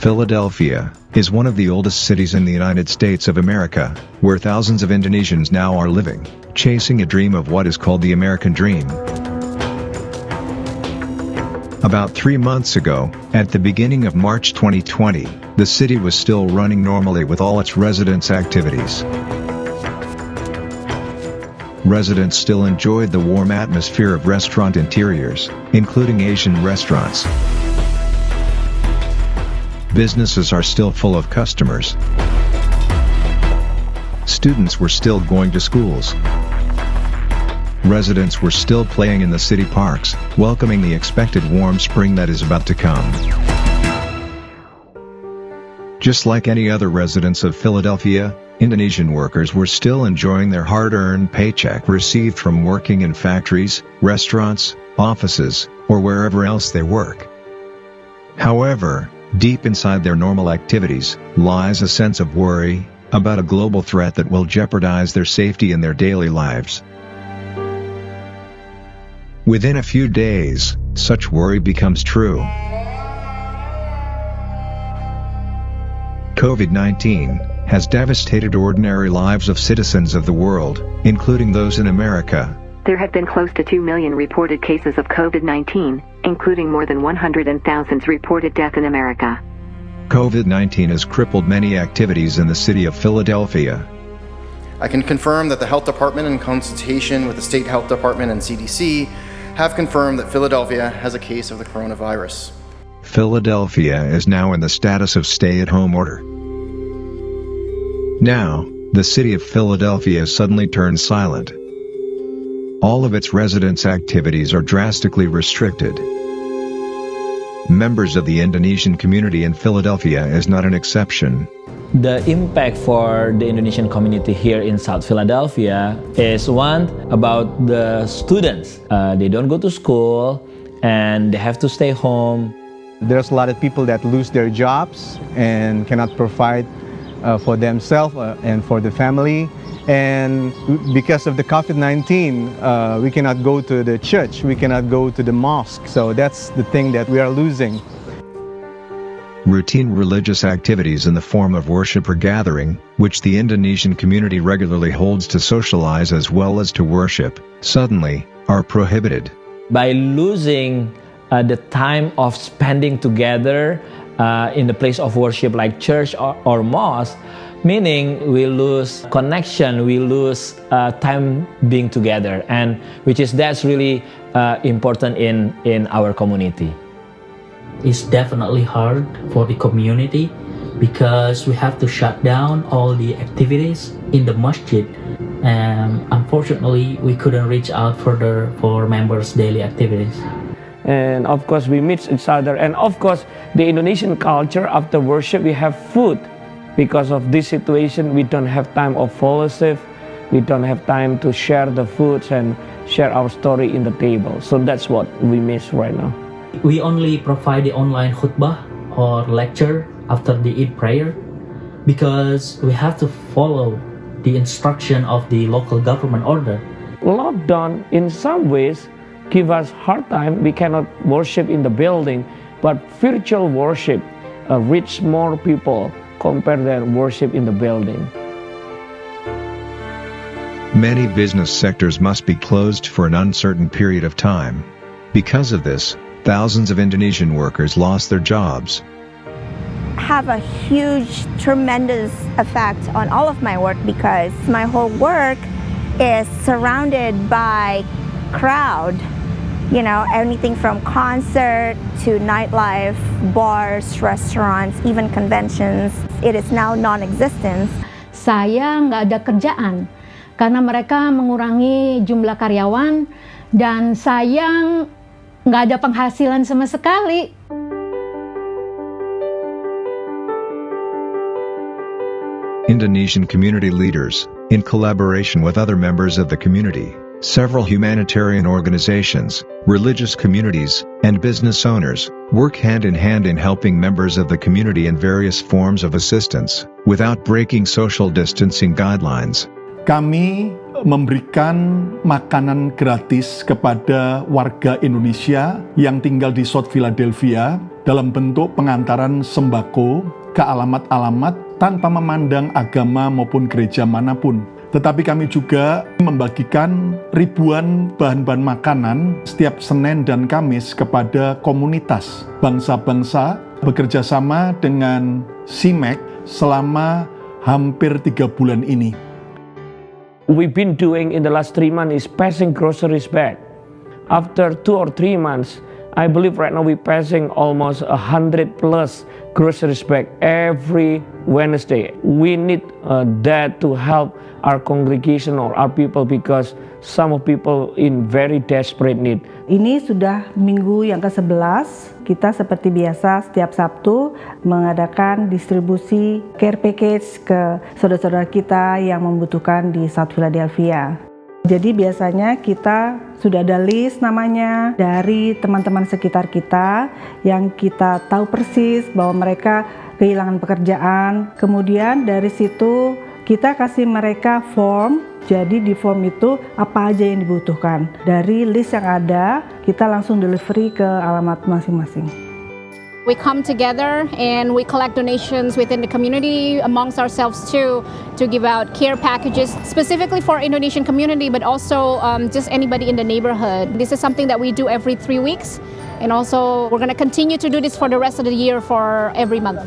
Philadelphia is one of the oldest cities in the United States of America, where thousands of Indonesians now are living, chasing a dream of what is called the American dream. About 3 months ago, at the beginning of March 2020, the city was still running normally with all its residents' activities. Residents still enjoyed the warm atmosphere of restaurant interiors, including Asian restaurants. Businesses are still full of customers. Students were still going to schools. Residents were still playing in the city parks, welcoming the expected warm spring that is about to come. Just like any other residents of Philadelphia, Indonesian workers were still enjoying their hard-earned paycheck received from working in factories, restaurants, offices, or wherever else they work. However, deep inside their normal activities lies a sense of worry about a global threat that will jeopardize their safety in their daily lives. Within a few days, such worry becomes true. COVID-19 has devastated ordinary lives of citizens of the world, including those in America. There have been close to 2 million reported cases of COVID-19, including more than 100,000 reported deaths in America. COVID-19 has crippled many activities in the city of Philadelphia. I can confirm that the Health Department, in consultation with the State Health Department and CDC, have confirmed that Philadelphia has a case of the coronavirus. Philadelphia is now in the status of stay-at-home order. Now, the city of Philadelphia has suddenly turned silent. All of its residents' activities are drastically restricted. Members of the Indonesian community in Philadelphia is not an exception. The impact for the Indonesian community here in South Philadelphia is one about the students. They don't go to school and they have to stay home. There's a lot of people that lose their jobs and cannot provide for themselves and for the family. And because of the COVID-19, we cannot go to the church, we cannot go to the mosque. So that's the thing that we are losing. Routine religious activities in the form of worship or gathering, which the Indonesian community regularly holds to socialize as well as to worship, suddenly are prohibited. By losing the time of spending together in the place of worship like church or mosque, meaning we lose connection, we lose time being together, and that's really important in our community. It's definitely hard for the community because we have to shut down all the activities in the masjid, and unfortunately we couldn't reach out further for members' daily activities. And of course we meet each other, and of course the Indonesian culture, after worship we have food. Because of this situation we don't have time of fellowship, we don't have time to share the foods and share our story in the table. So that's what we miss right now. We only provide the online khutbah or lecture after the Eid prayer because we have to follow the instruction of the local government order. Lockdown in some ways give us hard time. We cannot worship in the building, but virtual worship reach more people compared to worship in the building. Many business sectors must be closed for an uncertain period of time. Because of this, thousands of Indonesian workers lost their jobs. Have a huge, tremendous effect on all of my work because my whole work is surrounded by crowd. You know, anything from concert to nightlife, bars, restaurants, even conventions. It is now non-existent. Saya nggak ada kerjaan karena mereka mengurangi jumlah karyawan dan saya nggak ada penghasilan sama sekali. Indonesian community leaders, in collaboration with other members of the community, several humanitarian organizations, religious communities, and business owners, work hand in hand in helping members of the community in various forms of assistance, without breaking social distancing guidelines. Kami memberikan makanan gratis kepada warga Indonesia yang tinggal di South Philadelphia dalam bentuk pengantaran sembako ke alamat-alamat tanpa memandang agama maupun gereja manapun. Tetapi kami juga membagikan ribuan bahan-bahan makanan setiap Senin dan Kamis kepada komunitas bangsa-bangsa bekerja sama dengan CIMEC selama hampir 3 bulan ini. We've been doing in the last 3 months is passing groceries back. After 2 or 3 months, I believe right now we're passing almost 100 plus groceries bag every Wednesday. We need that to help our congregation or our people because some of people in very desperate need. Ini sudah minggu yang ke-11, kita seperti biasa setiap Sabtu mengadakan distribusi care package ke saudara-saudara kita yang membutuhkan di South Philadelphia. Jadi biasanya kita sudah ada list namanya dari teman-teman sekitar kita yang kita tahu persis bahwa mereka kehilangan pekerjaan. Kemudian dari situ kita kasih mereka form. Jadi di form itu apa aja yang dibutuhkan. Dari list yang ada, kita langsung delivery ke alamat masing-masing. We come together and we collect donations within the community amongst ourselves too to give out care packages specifically for Indonesian community but also just anybody in the neighborhood. This is something that we do every 3 weeks and also we're going to continue to do this for the rest of the year for every month.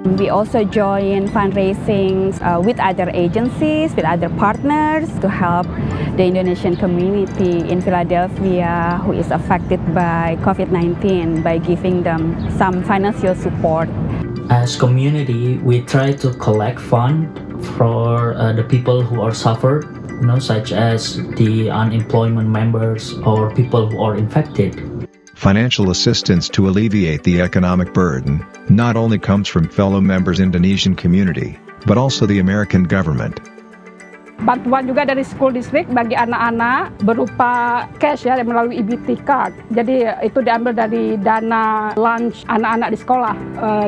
We also join fundraising with other agencies, with other partners to help the Indonesian community in Philadelphia who is affected by COVID-19 by giving them some financial support. As community, we try to collect funds for the people who are suffered, such as the unemployment members or people who are infected. Financial assistance to alleviate the economic burden not only comes from fellow members Indonesian community, but also the American government. Bantuan juga dari school district bagi anak-anak berupa cash ya melalui EBT card. Jadi itu diambil dari dana lunch anak-anak di sekolah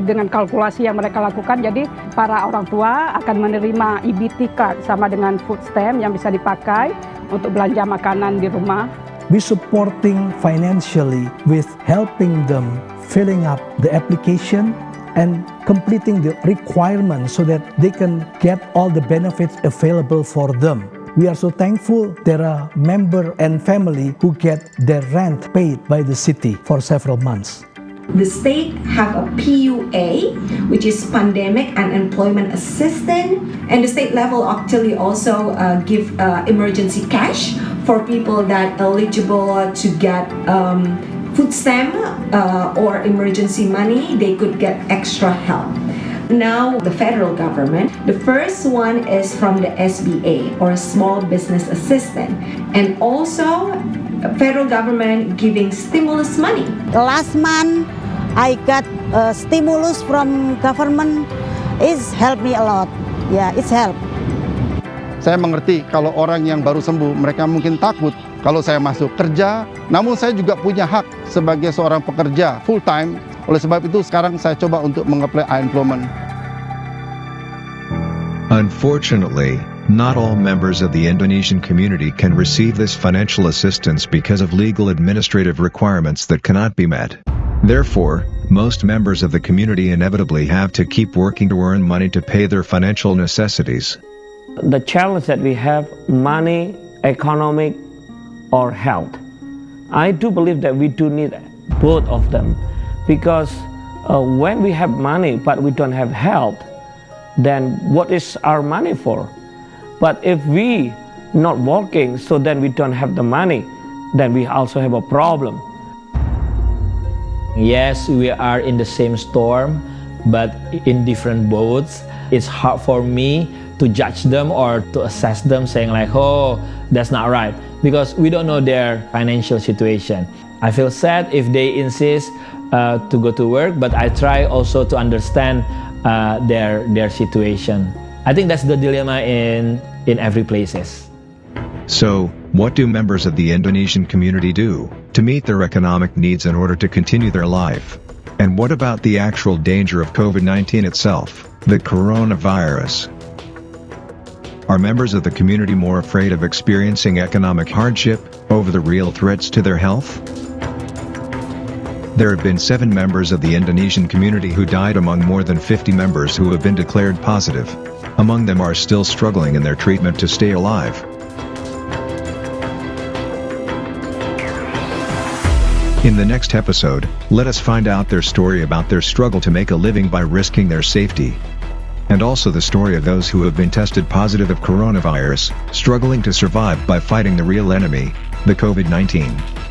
dengan kalkulasi yang mereka lakukan. Jadi para orang tua akan menerima EBT card sama dengan food stamp yang bisa dipakai untuk belanja makanan di rumah. We supporting financially with helping them filling up the application and completing the requirements so that they can get all the benefits available for them. We are so thankful there are member and family who get their rent paid by the city for several months. The state have a PUA, which is Pandemic and Employment Assistance, and the state level actually also give emergency cash for people that eligible to get food stamp or emergency money. They could get extra help. Now the federal government, the first one is from the SBA or Small Business Assistance, and also federal government giving stimulus money. Last month I got stimulus from government. It's helped me a lot. Yeah, it's help. Saya mengerti kalau orang yang baru sembuh, mereka mungkin takut kalau saya masuk kerja. Namun saya juga punya hak sebagai seorang pekerja full time. Oleh sebab itu sekarang saya coba untuk mengapply unemployment. Unfortunately, not all members of the Indonesian community can receive this financial assistance because of legal administrative requirements that cannot be met. Therefore, most members of the community inevitably have to keep working to earn money to pay their financial necessities. The challenge that we have, money, economic, or health. I do believe that we do need both of them because when we have money but we don't have health, then what is our money for? But if we not working, so then we don't have the money, then we also have a problem. Yes, we are in the same storm, but in different boats. It's hard for me to judge them or to assess them saying like, oh, that's not right, because we don't know their financial situation. I feel sad if they insist to go to work, but I try also to understand their situation. I think that's the dilemma in every places. So, what do members of the Indonesian community do to meet their economic needs in order to continue their life? And what about the actual danger of COVID-19 itself, the coronavirus? Are members of the community more afraid of experiencing economic hardship over the real threats to their health? There have been 7 members of the Indonesian community who died among more than 50 members who have been declared positive. Among them are still struggling in their treatment to stay alive. In the next episode, let us find out their story about their struggle to make a living by risking their safety. And also the story of those who have been tested positive of coronavirus, struggling to survive by fighting the real enemy, the COVID-19.